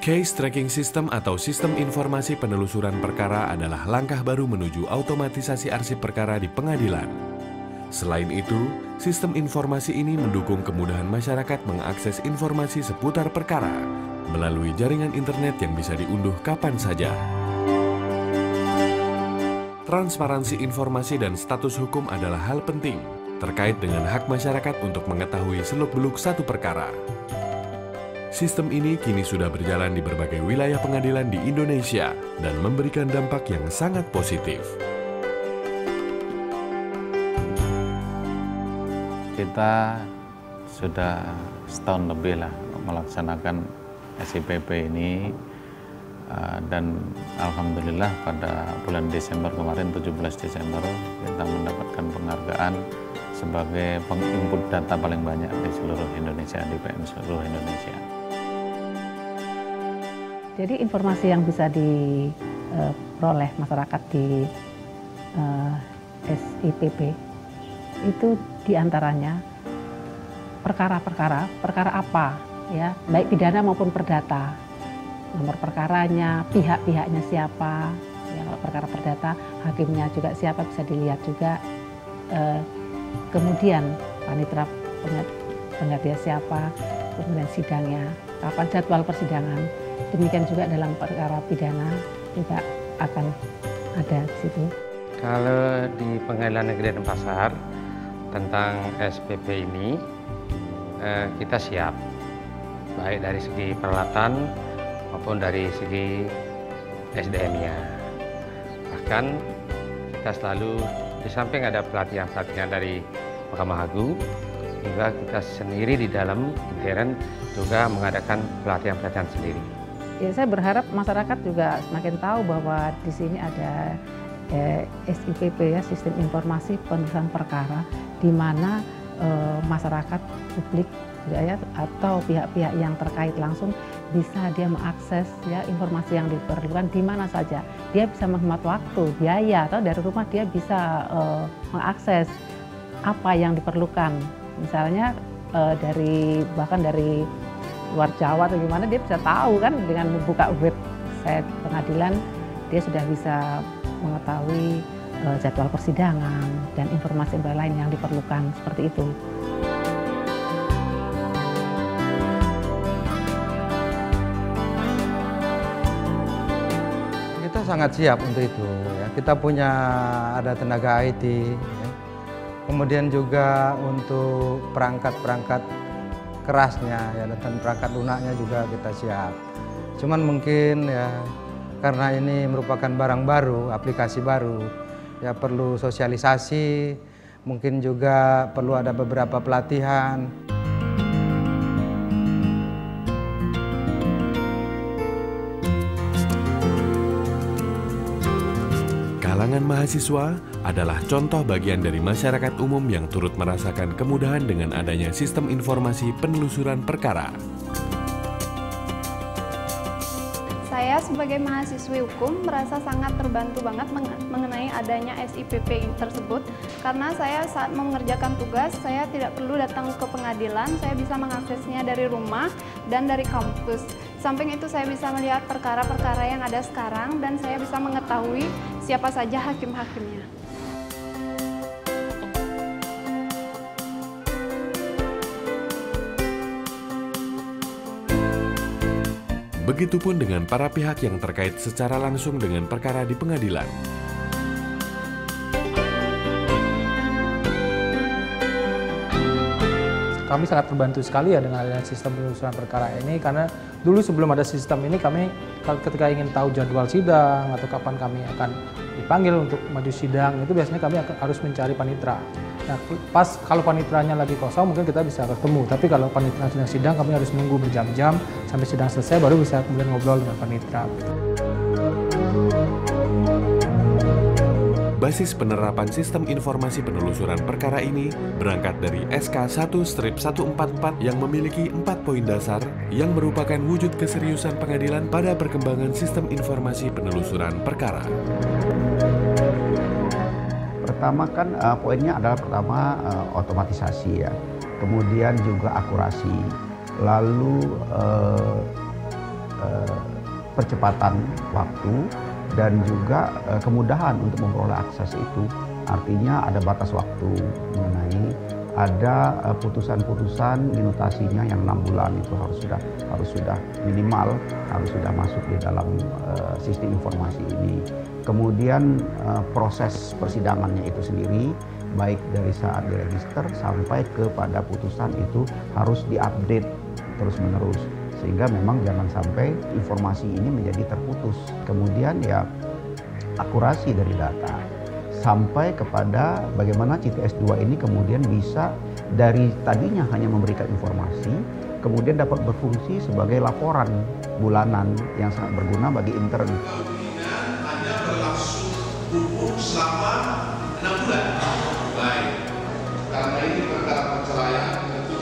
Case Tracking System atau Sistem Informasi Penelusuran Perkara adalah langkah baru menuju automatisasi arsip perkara di pengadilan. Selain itu, sistem informasi ini mendukung kemudahan masyarakat mengakses informasi seputar perkara melalui jaringan internet yang bisa diunduh kapan saja. Transparansi informasi dan status hukum adalah hal penting terkait dengan hak masyarakat untuk mengetahui seluk-beluk satu perkara. Sistem ini kini sudah berjalan di berbagai wilayah pengadilan di Indonesia dan memberikan dampak yang sangat positif. Kita sudah setahun lebih lah melaksanakan SIPP ini dan alhamdulillah pada bulan Desember kemarin, 17 Desember, kita mendapatkan penghargaan sebagai penginput data paling banyak di seluruh Indonesia, di PM seluruh Indonesia. Jadi informasi yang bisa diperoleh masyarakat di SIPP itu diantaranya perkara apa ya, baik pidana maupun perdata, nomor perkaranya, pihak-pihaknya siapa, ya kalau perkara perdata hakimnya juga siapa bisa dilihat juga, kemudian panitera penggantinya siapa, kemudian sidangnya, kapan jadwal persidangan. Demikian juga dalam perkara pidana juga akan ada di situ. Kalau di Pengadilan Negeri Denpasar tentang SPP ini kita siap, baik dari segi peralatan maupun dari segi SDM-nya. Bahkan kita selalu di samping ada pelatihan-pelatihan dari Mahkamah Agung, juga kita sendiri di dalam intern juga mengadakan pelatihan-pelatihan sendiri. Ya, saya berharap masyarakat juga semakin tahu bahwa di sini ada SIPP ya, Sistem Informasi Penelusuran Perkara, di mana masyarakat, publik ya, atau pihak-pihak yang terkait langsung bisa dia mengakses ya informasi yang diperlukan di mana saja. Dia bisa menghemat waktu, biaya, atau dari rumah dia bisa mengakses apa yang diperlukan. Misalnya bahkan dari luar Jawa atau gimana, dia bisa tahu kan dengan membuka website pengadilan, dia sudah bisa mengetahui jadwal persidangan dan informasi lain yang diperlukan seperti itu. Kita sangat siap untuk itu. Ya. Kita punya ada tenaga IT, ya. Kemudian juga untuk perangkat-perangkat kerasnya ya, dan perangkat lunaknya juga kita siap. Cuman mungkin ya karena ini merupakan barang baru, aplikasi baru, ya perlu sosialisasi, mungkin juga perlu ada beberapa pelatihan. Kalangan mahasiswa adalah contoh bagian dari masyarakat umum yang turut merasakan kemudahan dengan adanya sistem informasi penelusuran perkara. Saya sebagai mahasiswi hukum merasa sangat terbantu banget mengenai adanya SIPP tersebut, karena saya saat mengerjakan tugas, saya tidak perlu datang ke pengadilan, saya bisa mengaksesnya dari rumah dan dari kampus. Samping itu saya bisa melihat perkara-perkara yang ada sekarang dan saya bisa mengetahui siapa saja hakim-hakimnya. Begitupun dengan para pihak yang terkait secara langsung dengan perkara di pengadilan. Kami sangat terbantu sekali ya dengan adanya sistem penelusuran perkara ini, karena dulu sebelum ada sistem ini kami ketika ingin tahu jadwal sidang atau kapan kami akan dipanggil untuk maju sidang, itu biasanya kami harus mencari panitera. Nah, pas kalau panitranya lagi kosong mungkin kita bisa ketemu, tapi kalau panitera sedang sidang kami harus menunggu berjam-jam sampai sidang selesai baru bisa kemudian ngobrol dengan panitera. Basis penerapan sistem informasi penelusuran perkara ini berangkat dari SK 1/144 yang memiliki 4 poin dasar yang merupakan wujud keseriusan pengadilan pada perkembangan sistem informasi penelusuran perkara. Pertama kan poinnya adalah pertama otomatisasi ya, kemudian juga akurasi, lalu percepatan waktu dan juga kemudahan untuk memperoleh akses itu. Artinya ada batas waktu mengenai ada putusan-putusan minutasinya yang 6 bulan itu harus sudah minimal, harus sudah masuk di dalam sistem informasi ini. Kemudian proses persidangannya itu sendiri, baik dari saat diregister sampai kepada putusan itu harus diupdate terus-menerus. Sehingga memang jangan sampai informasi ini menjadi terputus. Kemudian ya akurasi dari data. Sampai kepada bagaimana CTS 2 ini kemudian bisa dari tadinya hanya memberikan informasi, kemudian dapat berfungsi sebagai laporan bulanan yang sangat berguna bagi intern. Hanya berlangsung hukum selama 6 bulan. Baik, karena ini perkara perceraian tentu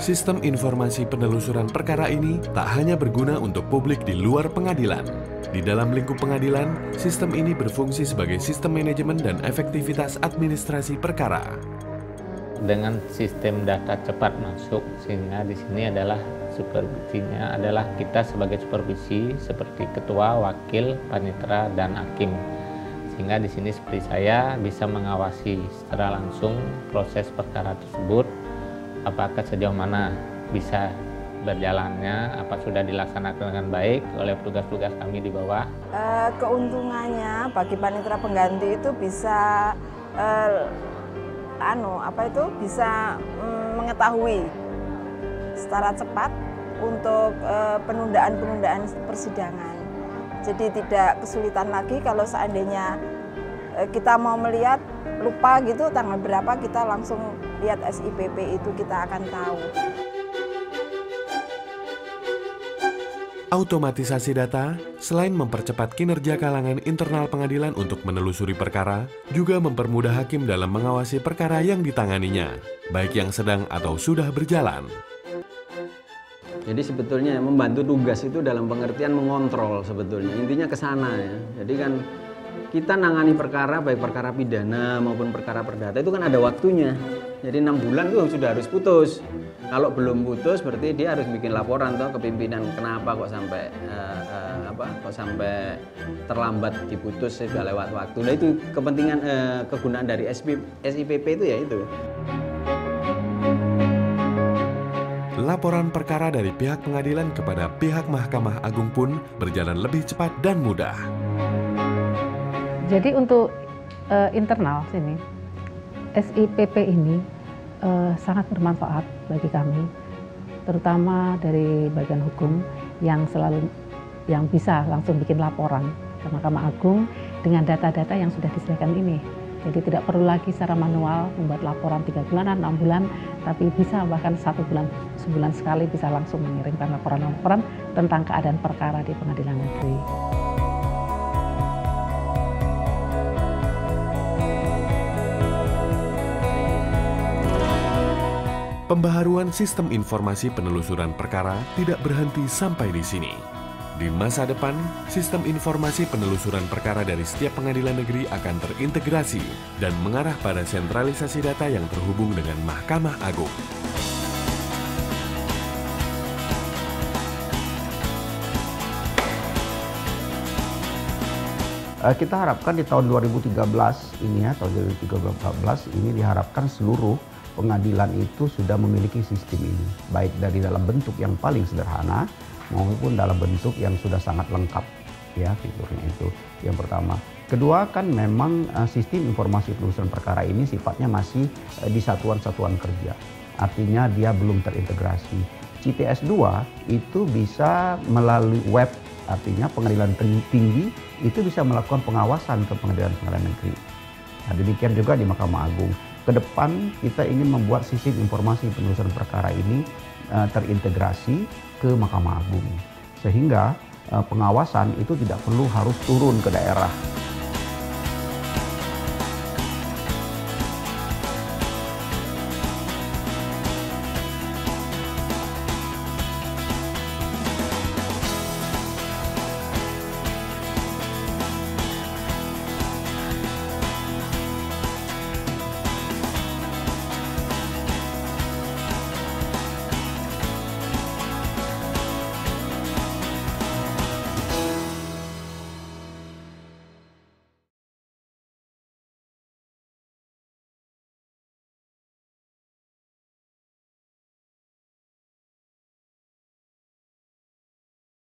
Sistem informasi penelusuran perkara ini tak hanya berguna untuk publik di luar pengadilan. Di dalam lingkup pengadilan, sistem ini berfungsi sebagai sistem manajemen dan efektivitas administrasi perkara. Dengan sistem data cepat masuk, sehingga di sini adalah supervisinya adalah kita sebagai supervisi seperti ketua, wakil, panitera, dan hakim. Sehingga di sini seperti saya bisa mengawasi secara langsung proses perkara tersebut, apakah sejauh mana bisa berjalannya, apa sudah dilaksanakan dengan baik oleh tugas-tugas kami di bawah. Keuntungannya bagi panitera pengganti itu bisa bisa mengetahui secara cepat untuk penundaan persidangan. Jadi tidak kesulitan lagi kalau seandainya kita mau melihat lupa gitu tanggal berapa, kita langsung lihat SIPP itu kita akan tahu. Automatisasi data, selain mempercepat kinerja kalangan internal pengadilan untuk menelusuri perkara, juga mempermudah hakim dalam mengawasi perkara yang ditanganinya, baik yang sedang atau sudah berjalan. Jadi sebetulnya membantu tugas itu dalam pengertian mengontrol sebetulnya, intinya ke sana ya. Jadi kan kita nangani perkara, baik perkara pidana maupun perkara perdata itu kan ada waktunya. Jadi 6 bulan itu sudah harus putus. Kalau belum putus berarti dia harus bikin laporan ke pimpinan kenapa kok sampai terlambat diputus sudah lewat waktu. Nah itu kepentingan kegunaan dari SIPP itu ya itu. Laporan perkara dari pihak pengadilan kepada pihak Mahkamah Agung pun berjalan lebih cepat dan mudah. Jadi untuk internal sini, SIPP ini sangat bermanfaat bagi kami, terutama dari bagian hukum yang bisa langsung bikin laporan ke Mahkamah Agung dengan data-data yang sudah disediakan ini. Jadi tidak perlu lagi secara manual membuat laporan 3 bulan, 6 bulan, tapi bisa bahkan 1 bulan, sebulan sekali bisa langsung mengirimkan laporan-laporan tentang keadaan perkara di pengadilan negeri. Pembaharuan sistem informasi penelusuran perkara tidak berhenti sampai di sini. Di masa depan, sistem informasi penelusuran perkara dari setiap pengadilan negeri akan terintegrasi dan mengarah pada sentralisasi data yang terhubung dengan Mahkamah Agung. Kita harapkan di tahun 2013 ini ya, tahun 2013 ini diharapkan seluruh pengadilan itu sudah memiliki sistem ini, baik dari dalam bentuk yang paling sederhana maupun dalam bentuk yang sudah sangat lengkap ya fiturnya itu. Yang pertama. Kedua kan memang sistem informasi penelusuran perkara ini sifatnya masih di satuan-satuan kerja. Artinya dia belum terintegrasi. CTS 2 itu bisa melalui web, artinya pengadilan tinggi itu bisa melakukan pengawasan ke pengadilan-pengadilan negeri. Nah, demikian juga di Mahkamah Agung. Ke depan kita ingin membuat sistem informasi penelusuran perkara ini terintegrasi ke Mahkamah Agung. Sehingga pengawasan itu tidak perlu harus turun ke daerah.